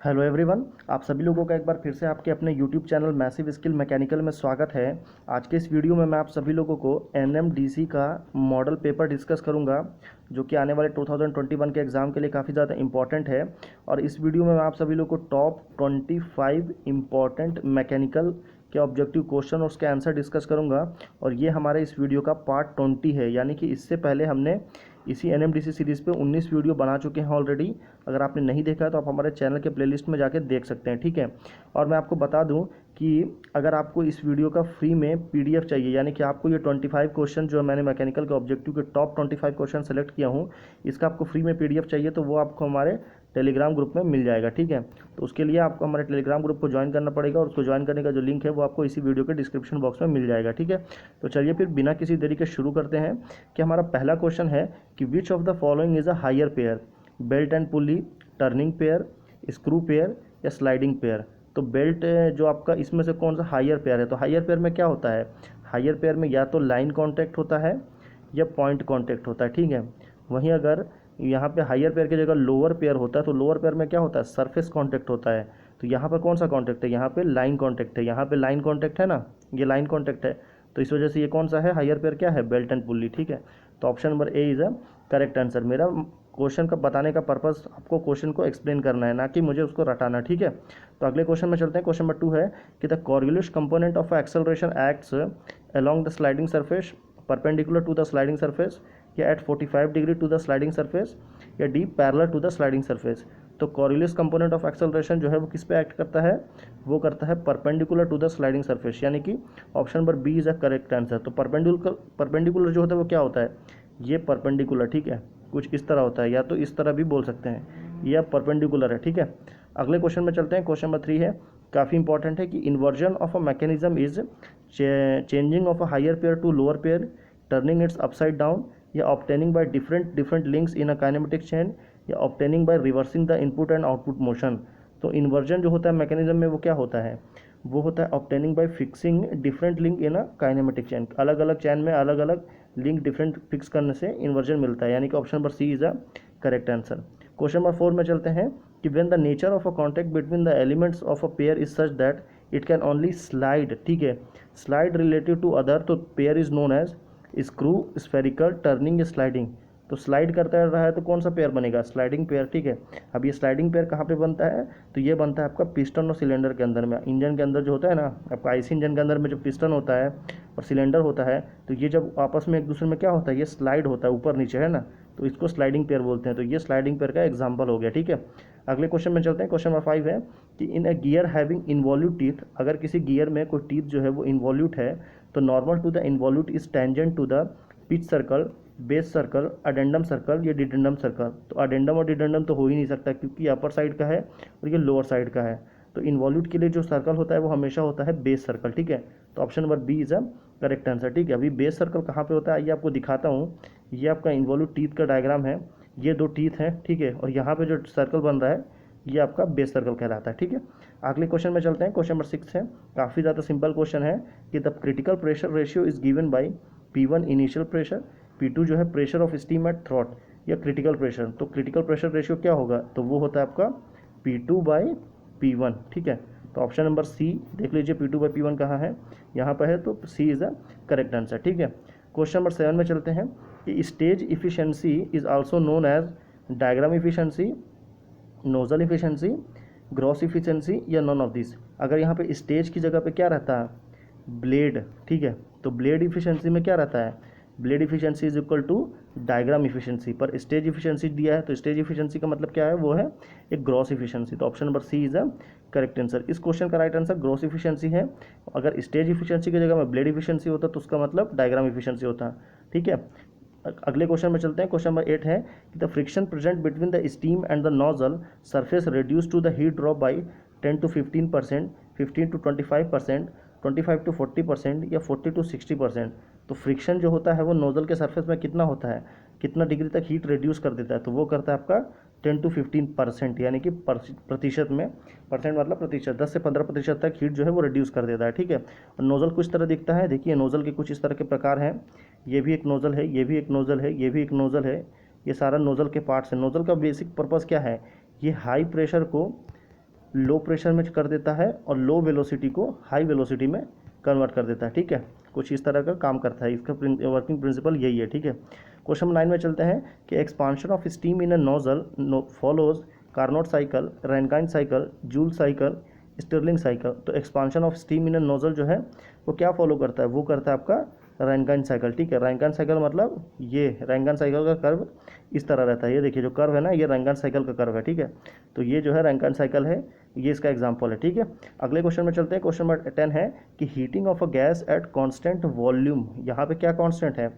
Hello everyone, आप सभी लोगों का एक बार फिर से आपके अपने YouTube channel massive skill mechanical में स्वागत है। आज के इस वीडियो में मैं आप सभी लोगों को एनएमडीसी का मॉडल पेपर डिस्कस करूंगा, जो कि आने वाले 2021 के एग्ज़ाम के लिए काफ़ी ज़्यादा इंपॉर्टेंट है। और इस वीडियो में मैं आप सभी लोगों को टॉप 25 इम्पॉर्टेंट मैकेनिकल के ऑब्जेक्टिव क्वेश्चन और उसके आंसर डिस्कस करूंगा। और ये हमारे इस वीडियो का पार्ट 20 है, यानी कि इससे पहले हमने इसी एनएमडीसी सीरीज़ पे 19 वीडियो बना चुके हैं ऑलरेडी। अगर आपने नहीं देखा है तो आप हमारे चैनल के प्लेलिस्ट में जाके देख सकते हैं, ठीक है। और मैं आपको बता दूं कि अगर आपको इस वीडियो का फ्री में पीडीएफ चाहिए, यानी कि आपको ये 25 क्वेश्चन जो मैंने मैकेनिकल के ऑब्जेक्टिव के टॉप 25 क्वेश्चन सेलेक्ट किया हूँ, इसका आपको फ्री में पीडीएफ चाहिए तो वो आपको हमारे टेलीग्राम ग्रुप में मिल जाएगा, ठीक है। तो उसके लिए आपको हमारे टेलीग्राम ग्रुप को ज्वाइन करना पड़ेगा, और उसको ज्वाइन करने का जो लिंक है वो आपको इसी वीडियो के डिस्क्रिप्शन बॉक्स में मिल जाएगा, ठीक है। तो चलिए फिर बिना किसी देरी के शुरू करते हैं कि हमारा पहला क्वेश्चन है कि which of the following is a higher pair, belt and pulley, turning pair, screw pair या स्लाइडिंग पेयर। तो बेल्ट जो आपका इसमें से कौन सा हायर पेयर है, तो हायर पेयर में क्या होता है, हायर पेयर में या तो लाइन कांटेक्ट होता है या पॉइंट कांटेक्ट होता है, ठीक है। वहीं अगर यहाँ पे हायर पेयर की जगह लोअर पेयर होता है तो लोअर पेयर में क्या होता है, सरफेस कांटेक्ट होता है। तो यहाँ पर कौन सा कांटेक्ट है, यहाँ पे लाइन कांटेक्ट है, यहाँ पे लाइन कांटेक्ट है ना, ये लाइन कांटेक्ट है। तो इस वजह से ये कौन सा है, हायर पेयर क्या है, बेल्ट एंड पुल्ली, ठीक है। तो option number A is a correct answer. मेरा क्वेश्चन का बताने का पर्पस आपको क्वेश्चन को एक्सप्लेन करना है, ना कि मुझे उसको रटाना, ठीक है। तो अगले क्वेश्चन में चलते हैं। क्वेश्चन नंबर 2 है कि the Coriolis component of acceleration acts along the sliding surface perpendicular to the sliding surface, या at 45 degree to the sliding surface, या the parallel to the sliding surface. तो कॉर्यूलियस कंपोनेंट ऑफ एक्सेलरेशन जो है वो किस पे act करता है, वो करता है perpendicular to the sliding surface, यानी कि option number B is a correct answer. तो परपेंडिकुलर जो होता है वो क्या होता है, ये परपेंडिकुलर, ठीक है, कुछ इस तरह होता है, या तो इस तरह भी बोल सकते हैं, यह परपेंडिकुलर है, ठीक है। अगले क्वेश्चन में चलते हैं। क्वेश्चन नंबर 3 है, काफ़ी इंपॉर्टेंट है कि inversion of a mechanism is changing of a higher pair to lower pair, turning its upside down, या obtaining by different different links in a kinematic chain, या obtaining by reversing the input and output motion. तो inversion जो होता है mechanism में वो क्या होता है, वो होता है obtaining bye fixing different link in a kinematic chain. अलग अलग चैन में अलग अलग लिंक डिफरेंट फिक्स करने से इन्वर्जन मिलता है, यानी कि option number C is a correct answer. Question number 4 में चलते हैं कि when the nature of a contact between the elements of a pair is such that it can only slide, ठीक है, स्लाइड रिलेटिव टू अदर, तो pair is known as screw, spherical, turning या sliding. तो slide करता रहा है तो कौन सा पेयर बनेगा, स्लाइडिंग पेयर, ठीक है। अब ये स्लाइडिंग पेयर कहाँ पे बनता है, तो ये बनता है आपका पिस्टन और सिलेंडर के अंदर में। इंजन के अंदर जो होता है ना, आपका आईसी इंजन के अंदर में जो पिस्टन होता है और सिलेंडर होता है, तो ये जब आपस में एक दूसरे में क्या होता है, ये स्लाइड होता है ऊपर नीचे, है ना, तो इसको स्लाइडिंग पेयर बोलते हैं। तो ये स्लाइडिंग पेयर का एग्जाम्पल हो गया, ठीक है। अगले क्वेश्चन में चलते हैं। क्वेश्चन नंबर 5 है कि in a gear having involute teeth, अगर किसी गियर में कोई टीथ जो है वो इन्वॉल्यूट है, तो normal to the involute is tangent to the pitch circle, base circle, addendum circle या डिडेंडम सर्कल। तो अडेंडम और डिडेंडम तो हो ही नहीं सकता, क्योंकि अपर साइड का है और ये लोअर साइड का है। तो इन्वॉल्यूट के लिए जो सर्कल होता है वो हमेशा होता है बेस सर्कल, ठीक है। तो option number B is a correct answer, ठीक है। अभी बेस सर्कल कहाँ पे होता है, ये आपको दिखाता हूँ। ये आपका इन्वॉल्यूट टीथ का डायग्राम है, ये दो टीथ हैं, ठीक है, और यहाँ पे जो सर्कल बन रहा है ये आपका बेस सर्कल कहलाता है, ठीक है। अगले क्वेश्चन में चलते हैं। क्वेश्चन नंबर 6 है, काफ़ी ज़्यादा सिंपल क्वेश्चन है कि the critical pressure ratio is given by P1 initial pressure, P2 जो है pressure of steam eight throat, या क्रिटिकल प्रेशर। तो क्रिटिकल प्रेशर रेशियो क्या होगा, तो वो होता है आपका P2 बाई P1, ठीक है। तो ऑप्शन नंबर सी देख लीजिए, P2 बाई P1 कहाँ है, यहाँ पर है, तो C is the correct answer, ठीक है। क्वेश्चन नंबर 7 में चलते हैं कि stage efficiency is also known as diagram efficiency, nozzle efficiency, gross efficiency, या नॉन ऑफ दिस। अगर यहाँ पे स्टेज की जगह पे क्या रहता है, ब्लेड, ठीक है। तो ब्लेड इफिशियंसी में क्या रहता है, blade efficiency is equal to diagram efficiency, पर स्टेज इफिशियंसी दिया है तो स्टेज इफिशियंसी का मतलब क्या है, वो है एक ग्रॉस इफिशियंसी। तो option number C is a correct answer. इस क्वेश्चन का राइट आंसर ग्रॉस इफिशियंसी है। अगर स्टेज इफिशियंसी की जगह में ब्लेड इफिशियंसी होता तो उसका मतलब डायग्राम इफिशियंसी होता, ठीक है। अगले क्वेश्चन में चलते हैं। क्वेश्चन नंबर 8 है कि the friction present between the steam and the nozzle surface reduce to the heat drop by 10 to 15%, 15 to 25%, 25 to 40%, या 40 to 60%। तो फ्रिक्शन जो होता है वो नोजल के सरफेस में कितना होता है, कितना डिग्री तक हीट रिड्यूस कर देता है, तो वो करता है आपका 10 to 15%, यानी कि प्रतिशत में, परसेंट मतलब प्रतिशत, 10 से 15% तक हीट जो है वो रिड्यूस कर देता है, ठीक है। और नोजल कुछ तरह दिखता है, देखिए नोजल के कुछ इस तरह के प्रकार हैं, ये भी एक नोजल है, ये भी एक नोजल है, ये भी एक नोजल है, ये सारा नोजल के पार्ट्स हैं। नोजल का बेसिक पर्पज़ क्या है, ये हाई प्रेशर को लो प्रेशर में कर देता है और लो वेलोसिटी को हाई वेलोसिटी में कन्वर्ट कर देता है, ठीक है। कुछ इस तरह का काम करता है, इसका वर्किंग प्रिंसिपल यही है, ठीक है। क्वेश्चन नंबर 9 में चलते हैं कि expansion of steam in a nozzle follows Carnot cycle, Rankine cycle, Joule cycle, Stirling cycle. तो expansion of steam in a nozzle जो है वो क्या फॉलो करता है, वो करता है आपका रैनकाइन साइकिल, ठीक है। रैनकाइन साइकिल मतलब ये रैनकाइन साइकिल का कर्व इस तरह रहता है, ये देखिए जो कर्व है ना, ये रैनकाइन साइकिल का कर्व है, ठीक है। तो ये जो है रैनकाइन साइकिल है, ये इसका एग्जांपल है, ठीक है। अगले क्वेश्चन में चलते हैं। क्वेश्चन नंबर 10 है कि heating of a gas at constant volume, यहाँ पे क्या कांस्टेंट है,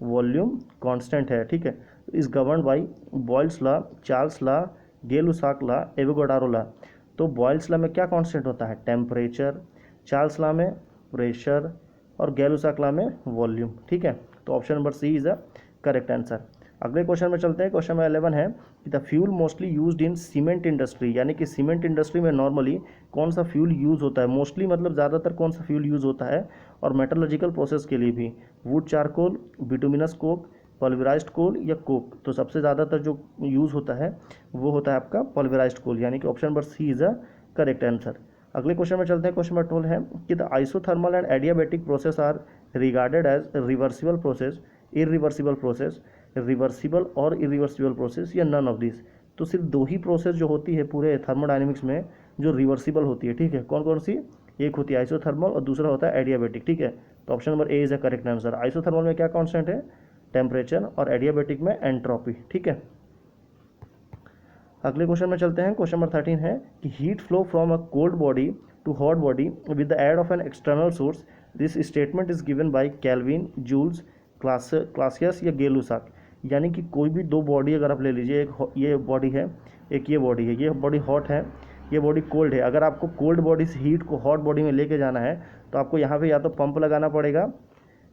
वॉल्यूम कांस्टेंट है, ठीक है। Is govern by Boyle's law, Charles law, Gay-Lussac law, Avogadro law. तो बॉयल्स लॉ में क्या कांस्टेंट होता है, टेम्परेचर, चार्ल्स लॉ में प्रेशर और गै-लुसाक लॉ में वॉल्यूम, ठीक है। तो option number C is the correct answer. अगले क्वेश्चन में चलते हैं। क्वेश्चन नंबर 11 है कि the fuel mostly used in cement industry, यानी कि सीमेंट इंडस्ट्री में नॉर्मली कौन सा फ्यूल यूज़ होता है, मोस्टली मतलब ज़्यादातर कौन सा फ्यूल यूज़ होता है, और मेटलर्जिकल प्रोसेस के लिए भी wood charcoal, bituminous coke, pulverised coal या कोक। तो सबसे ज़्यादातर जो यूज़ होता है वो होता है आपका पल्वराइज्ड कोल, यानी कि option number C is a correct answer. अगले क्वेश्चन में चलते हैं। क्वेश्चन नंबर 12 है कि the isothermal and adiabatic process are regarded as reversible process, irreversible process, reversible और इरिवर्सिबल प्रोसेस, या नन ऑफ दिस। तो सिर्फ दो ही प्रोसेस जो होती है पूरे थर्मोडायनेमिक्स में जो रिवर्सिबल होती है, ठीक है। कौन कौन सी, एक होती है आइसोथर्मल और दूसरा होता है एडियाबैटिक, ठीक है। तो option number A is the correct answer. Isothermal में क्या कांस्टेंट है, टेम्परेचर, और एडियाबैटिक में एंट्रोपी, ठीक है। अगले क्वेश्चन में चलते हैं। क्वेश्चन नंबर 13 है कि heat flow from a cold body to hot body with the aid of an external source, this statement is given by Kelvin, Joules, Clausius या गै-लुसाक। यानी कि कोई भी दो बॉडी अगर आप ले लीजिए, एक ये बॉडी है, एक ये बॉडी है, ये बॉडी हॉट है, ये बॉडी कोल्ड है। अगर आपको कोल्ड बॉडी से हीट को हॉट बॉडी में लेके जाना है तो आपको यहाँ पे या तो पंप लगाना पड़ेगा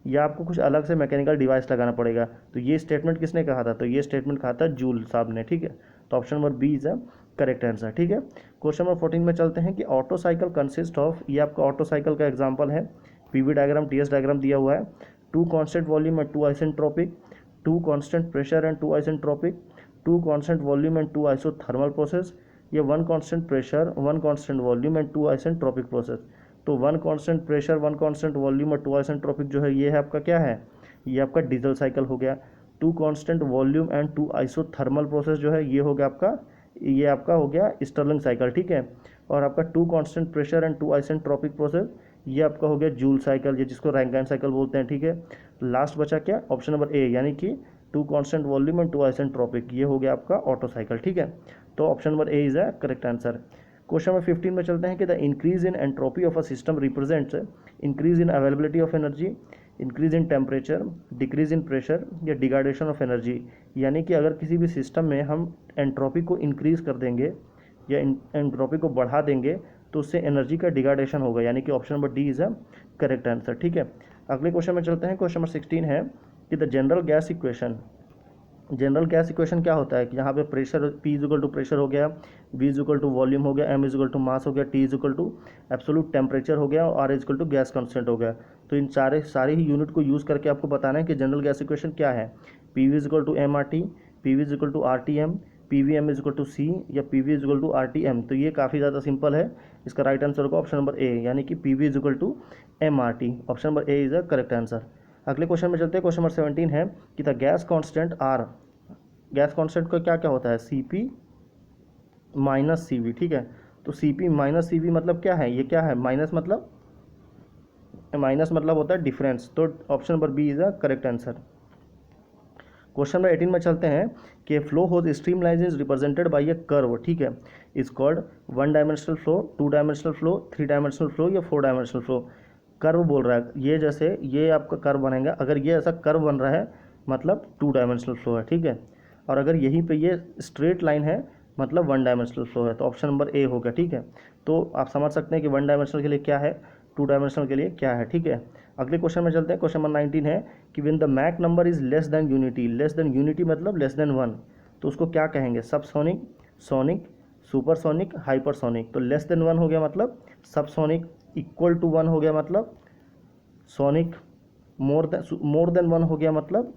या आपको कुछ अलग से मैकेनिकल डिवाइस लगाना पड़ेगा। तो ये स्टेटमेंट किसने कहा था, तो ये स्टेटमेंट कहा था जूल साहब ने, ठीक है। तो option number B is a correct answer, ठीक है। क्वेश्चन नंबर 14 में चलते हैं कि ऑटो साइकिल कंसिस्ट ऑफ, ये आपका ऑटो साइकिल का एग्जांपल है, पीवी डायग्राम, टीएस डायग्राम दिया हुआ है। Two constant volume and two isentropic, two constant pressure and two isentropic, two constant volume and two isothermal process, या one constant pressure, one constant volume and two isentropic process. तो one constant pressure, one constant volume और two isentropic जो है ये है आपका क्या है, ये आपका डीजल साइकिल हो गया। Two constant volume and two isothermal process जो है ये हो गया आपका, ये आपका हो गया स्टर्लिंग साइकिल, ठीक है। और आपका two constant pressure and two isentropic process ये आपका हो गया जूल साइकिल, ये जिसको रैंकाइन साइकिल बोलते हैं, ठीक है। लास्ट बचा क्या, ऑप्शन नंबर ए, यानी कि two constant volume and two isentropic, ये हो गया आपका ऑटो साइकिल, ठीक है। तो option number A is the correct answer. Question number 15 में चलते हैं कि the increase in entropy of a system represents increase in availability of energy, increase in temperature, decrease in pressure, या डिग्रेडेशन ऑफ एनर्जी। यानी कि अगर किसी भी सिस्टम में हम एंट्रोपी को इंक्रीज कर देंगे या एंट्रोपी को बढ़ा देंगे तो उससे एनर्जी का डिग्रेडेशन होगा, यानी कि option number D is a correct answer, ठीक है। अगले क्वेश्चन में चलते हैं। क्वेश्चन नंबर 16 है कि the general gas equation, general gas equation क्या होता है कि यहाँ पे pressure, P is equal to pressure हो गया, V is equal to volume हो गया, M is equal to mass हो गया, T is equal to absolute temperature हो गया, और R is equal to gas constant हो गया। तो इन सारे ही यूनिट को यूज़ करके आपको बताना है कि जनरल गैस इक्वेशन क्या है। PV is equal to MRT, PV is equal to RTM, PVM is equal to C, या PV is equal to RTM। तो ये काफ़ी ज़्यादा सिंपल है, इसका राइट आंसर होगा ऑप्शन नंबर ए, यानी कि PV is equal to MRT। Option number A is the correct answer. अगले क्वेश्चन में चलते हैं। क्वेश्चन नंबर 17 है कि the gas constant R, gas constant का क्या क्या होता है, Cp माइनस Cv, ठीक है। तो Cp माइनस Cv मतलब क्या है, ये क्या है, माइनस मतलब होता है डिफरेंस। तो option number B is the correct answer. Question number 18 में चलते हैं कि flow whose streamline is represented by a curve, ठीक है, is called one dimensional flow, two dimensional flow, three dimensional flow, या फोर डायमेंशनल फ्लो। कर्व बोल रहा है, ये जैसे ये आपका कर्व बनेगा, अगर ये ऐसा कर्व बन रहा है मतलब टू डायमेंशनल फ्लो है, ठीक है। और अगर यहीं पे ये स्ट्रेट लाइन है मतलब वन डायमेंशनल फ्लो है, तो ऑप्शन नंबर ए होगा, ठीक है। तो आप समझ सकते हैं कि वन डायमेंशनल के लिए क्या है, टू डायमेंशनल के लिए क्या है, ठीक है। अगले क्वेश्चन में चलते हैं। क्वेश्चन नंबर 19 है कि when the Mach number is less than unity, less than unity मतलब लेस देन वन, तो उसको क्या कहेंगे, सबसोनिक, सोनिक, सुपरसोनिक, हाइपरसोनिक। तो लेस देन वन हो गया मतलब सबसोनिक, इक्वल टू वन हो गया मतलब सोनिक, मोर देन वन हो गया मतलब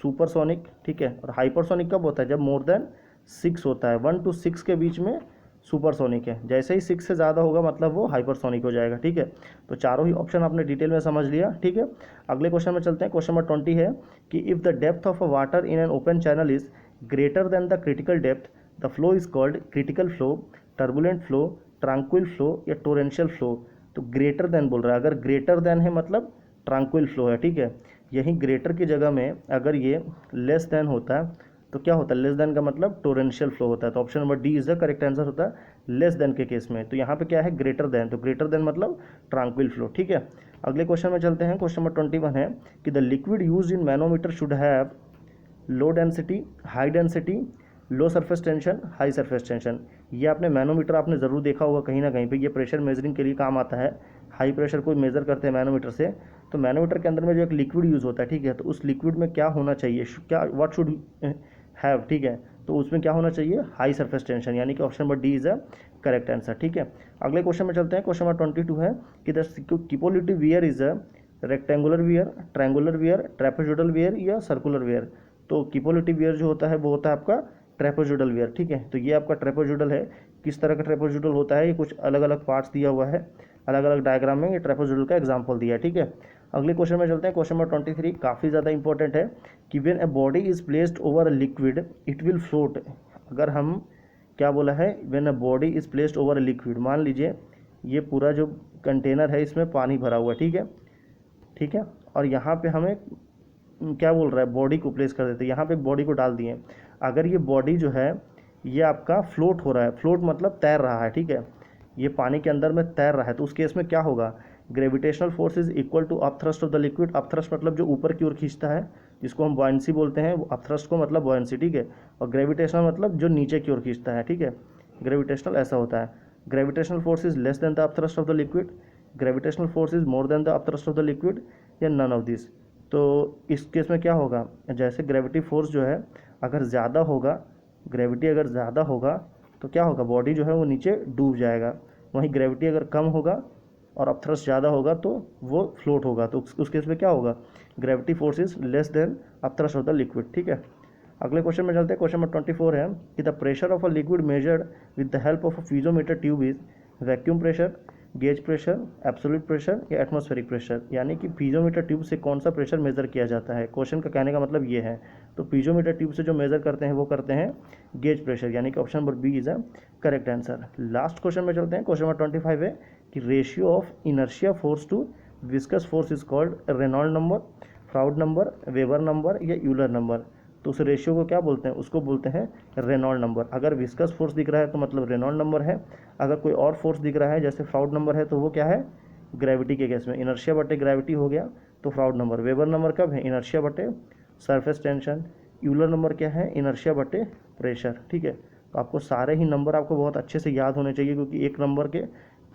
सुपरसोनिक, ठीक है। और हाइपरसोनिक कब होता है, जब मोर देन 6 होता है, 1 to 6 के बीच में सुपरसोनिक है। जैसे ही 6 से ज़्यादा होगा मतलब वो हाइपरसोनिक हो जाएगा। ठीक है, तो चारों ही ऑप्शन आपने डिटेल में समझ लिया। ठीक है, अगले क्वेश्चन में चलते हैं। क्वेश्चन नंबर 20 है कि if the depth of a water in an open channel is greater than the critical depth, the flow is called critical flow, turbulent flow, tranquil flow या टोरेंशियल फ्लो। तो greater than बोल रहा है, अगर greater than है मतलब ट्रांक्विल flow है। ठीक है, यही ग्रेटर की जगह में अगर ये लेस देन होता है तो क्या होता है, लेस देन का मतलब टोरेंशियल फ्लो होता है। तो option number D is the correct answer होता है लेस देन के केस में। तो यहाँ पे क्या है, ग्रेटर देन, तो ग्रेटर देन मतलब ट्रांक्विल फ्लो। ठीक है, अगले क्वेश्चन में चलते हैं। क्वेश्चन नंबर 21 है कि the liquid use in manometer should have low density, high density, low surface tension, high surface tension. ये आपने मैनोमीटर आपने ज़रूर देखा होगा कहीं ना कहीं पे, ये प्रेशर मेजरिंग के लिए काम आता है। हाई प्रेशर को मेज़र करते हैं मैनोमीटर से। तो मैनोमीटर के अंदर में जो एक लिक्विड यूज़ होता है, ठीक है, तो उस लिक्विड में क्या होना चाहिए, क्या व्हाट शुड हैव। ठीक है, तो उसमें क्या होना चाहिए, हाई सरफेस टेंशन, यानी कि option number D is a correct answer. ठीक है, अगले क्वेश्चन में चलते हैं। क्वेश्चन नंबर 22 है कि the Cipolletti weir is a rectangular weir, triangular weir, trapezoidal weir या सर्कुलर वियर। तो कीपोलिटिव वियर जो होता है वो होता है आपका ट्रेपेजोइडल वियर। ठीक है, तो ये आपका ट्रेपेजोइडल है। किस तरह का ट्रेपेजोइडल होता है, ये कुछ अलग अलग पार्ट्स दिया हुआ है, अलग अलग डायग्राम में ये ट्रेपेजोइडल का एग्जांपल दिया है। ठीक है, अगले क्वेश्चन में चलते हैं। क्वेश्चन नंबर 23 काफ़ी ज़्यादा इंपॉर्टेंट है कि when a body is placed over a liquid it will float. अगर हम क्या बोला है, when a body is placed over a liquid, मान लीजिए ये पूरा जो कंटेनर है इसमें पानी भरा हुआ है। ठीक है, ठीक है, और यहाँ पे हमें क्या बोल रहा है, बॉडी को प्लेस कर देते हैं, यहाँ पे एक बॉडी को डाल दिए। अगर ये बॉडी जो है ये आपका फ्लोट हो रहा है, फ्लोट मतलब तैर रहा है। ठीक है, ये पानी के अंदर में तैर रहा है, तो उस केस में क्या होगा, gravitational force is equal to upthrust of the liquid. Upthrust मतलब जो ऊपर की ओर खींचता है, जिसको हम बॉयंसी बोलते हैं, अपथ्रस्ट को मतलब बॉयंसी। ठीक है, और ग्रेविटेशनल मतलब जो नीचे की ओर खींचता है। ठीक है, ग्रेविटेशनल ऐसा होता है, gravitational force is less than the upthrust of the liquid, gravitational force is more than the upthrust of the liquid, या नन ऑफ दिस। तो इस केस में क्या होगा, जैसे ग्रेविटी फोर्स जो है अगर ज़्यादा होगा, ग्रेविटी अगर ज़्यादा होगा तो क्या होगा, बॉडी जो है वो नीचे डूब जाएगा। वहीं ग्रेविटी अगर कम होगा और अपथ्रस्ट ज़्यादा होगा तो वो फ्लोट होगा। तो उस केस में क्या होगा, gravity force is less than upthrust of the liquid. ठीक है, अगले क्वेश्चन में चलते हैं। क्वेश्चन नंबर 24 है कि the pressure of a liquid measured with the help of a piezometer tube is vacuum pressure, gauge pressure, absolute pressure या atmospheric pressure. यानी कि पीजोमीटर ट्यूब से कौन सा प्रेशर मेज़र किया जाता है। क्वेश्चन का कहने का मतलब ये है, तो पीजोमीटर ट्यूब से जो मेज़र करते हैं वो करते हैं गेज प्रेशर, यानी कि option number B is a correct answer. Last question में चलते हैं। क्वेश्चन नंबर 25 है कि ratio of inertia force to viscous force is called Reynold number, Froude number, Weber number या यूलर नंबर। तो उस रेशियो को क्या बोलते हैं, उसको बोलते हैं रेनॉल्ड नंबर। अगर विस्कस फोर्स दिख रहा है तो मतलब रेनॉल्ड नंबर है, अगर कोई और फोर्स दिख रहा है जैसे फ्राउड नंबर है तो वो क्या है, ग्रेविटी के केस में इनर्शिया बटे ग्रेविटी हो गया तो फ्राउड नंबर। वेबर नंबर कब है, इनर्शिया बटे सरफेस टेंशन। यूलर नंबर क्या है, इनर्शिया बटे प्रेशर। ठीक है, तो आपको सारे ही नंबर आपको बहुत अच्छे से याद होने चाहिए, क्योंकि एक नंबर के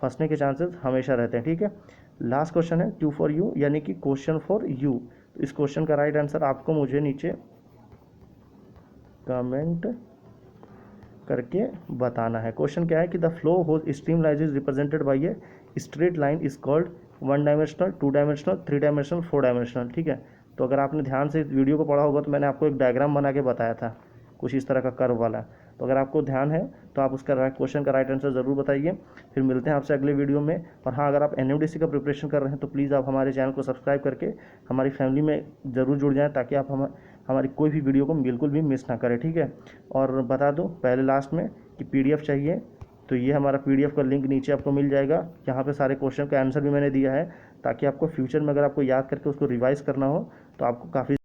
फंसने के चांसेस हमेशा रहते हैं। ठीक है, लास्ट क्वेश्चन है क्यू फॉर यू, यानी कि क्वेश्चन फॉर यू। तो इस क्वेश्चन का राइट आंसर आपको मुझे नीचे कमेंट करके बताना है। क्वेश्चन क्या है कि the flow whose stream line is represented by a straight line is called one dimensional, two dimensional, three dimensional, four dimensional. ठीक है, तो अगर आपने ध्यान से इस वीडियो को पढ़ा होगा तो मैंने आपको एक डायग्राम बना के बताया था कुछ इस तरह का कर्व वाला। तो अगर आपको ध्यान है तो आप उसका क्वेश्चन का राइट आंसर ज़रूर बताइए। फिर मिलते हैं आपसे अगले वीडियो में। और हाँ, अगर आप एनएमडीसी का प्रिपरेशन कर रहे हैं तो प्लीज़ आप हमारे चैनल को सब्सक्राइब करके हमारी फैमिली में ज़रूर जुड़ जाएँ, ताकि आप हमारी कोई भी वीडियो को बिल्कुल भी मिस ना करें। ठीक है, और बता दूं पहले लास्ट में कि पीडीएफ चाहिए तो ये हमारा पीडीएफ का लिंक नीचे आपको मिल जाएगा। यहाँ पे सारे क्वेश्चन का आंसर भी मैंने दिया है, ताकि आपको फ्यूचर में अगर आपको याद करके उसको रिवाइज करना हो तो आपको काफ़ी